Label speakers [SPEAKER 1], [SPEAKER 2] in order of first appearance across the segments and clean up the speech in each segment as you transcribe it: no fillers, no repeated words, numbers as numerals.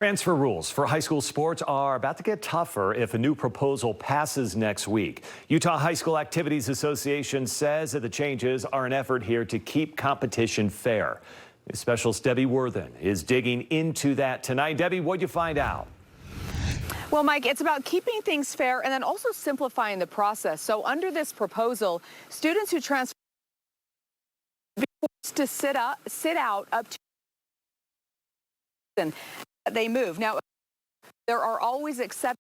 [SPEAKER 1] Transfer rules for high school sports are about to get tougher if a new proposal passes next week. Utah High School Activities Association says that the changes are an effort here to keep competition fair. News Specialist Debbie Worthen is digging into that tonight. Debbie, what'd you find out?
[SPEAKER 2] Well, Mike, it's about keeping things fair and then also simplifying the process. So under this proposal, students who transfer will be forced to sit out up to they move. Now, there are always exceptions.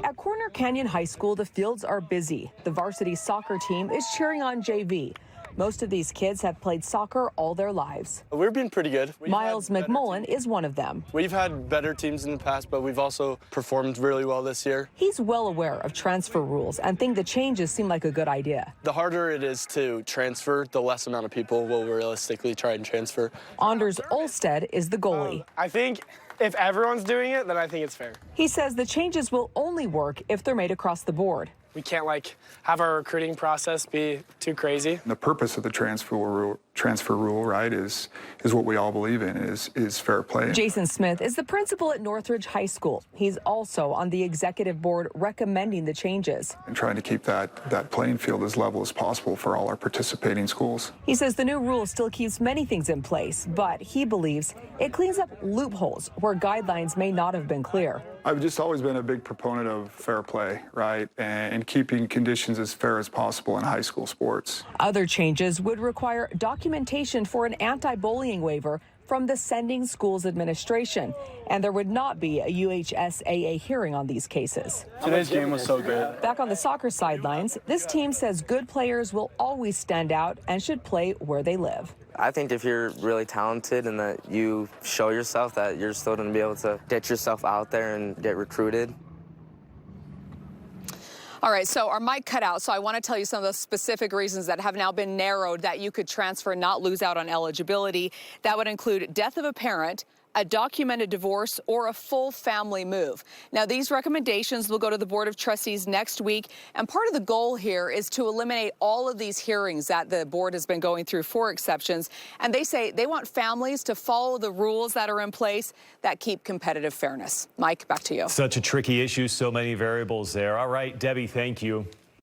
[SPEAKER 3] At Corner Canyon High School, the fields are busy. The varsity soccer team is cheering on JV. Most of these kids have played soccer all their lives.
[SPEAKER 4] We've been pretty good.
[SPEAKER 3] Miles McMullen is one of them.
[SPEAKER 4] We've had better teams in the past, but we've also performed really well this year.
[SPEAKER 3] He's well aware of transfer rules and think the changes seem like a good idea.
[SPEAKER 4] The harder it is to transfer, the less amount of people will realistically try and transfer.
[SPEAKER 3] Anders Olsted is the goalie.
[SPEAKER 5] I think if everyone's doing it, then I think it's fair.
[SPEAKER 3] He says the changes will only work if they're made across the board.
[SPEAKER 5] We can't have our recruiting process be too crazy.
[SPEAKER 6] The purpose of the transfer rule, right, is what we all believe in, is fair play.
[SPEAKER 3] Jason Smith is the principal at Northridge High School. He's also on the executive board recommending the changes.
[SPEAKER 6] And trying to keep that playing field as level as possible for all our participating schools.
[SPEAKER 3] He says the new rule still keeps many things in place, but he believes it cleans up loopholes where guidelines may not have been clear.
[SPEAKER 6] I've just always been a big proponent of fair play, right, and keeping conditions as fair as possible in high school sports.
[SPEAKER 3] Other changes would require documentation for an anti-bullying waiver from the sending schools administration, and there would not be a UHSAA hearing on these cases.
[SPEAKER 4] Today's game was so good.
[SPEAKER 3] Back on the soccer sidelines, this team says good players will always stand out and should play where they live.
[SPEAKER 7] I think if you're really talented and that you show yourself, that you're still going to be able to get yourself out there and get recruited.
[SPEAKER 2] All right, so our mic cut out, so I want to tell you some of the specific reasons that have now been narrowed that you could transfer and not lose out on eligibility. That would include death of a parent, a documented divorce, or a full family move. Now, these recommendations will go to the Board of Trustees next week, and part of the goal here is to eliminate all of these hearings that the board has been going through for exceptions, and they say they want families to follow the rules that are in place that keep competitive fairness. Mike, back to you.
[SPEAKER 1] Such a tricky issue, so many variables there. All right, Debbie, thank you.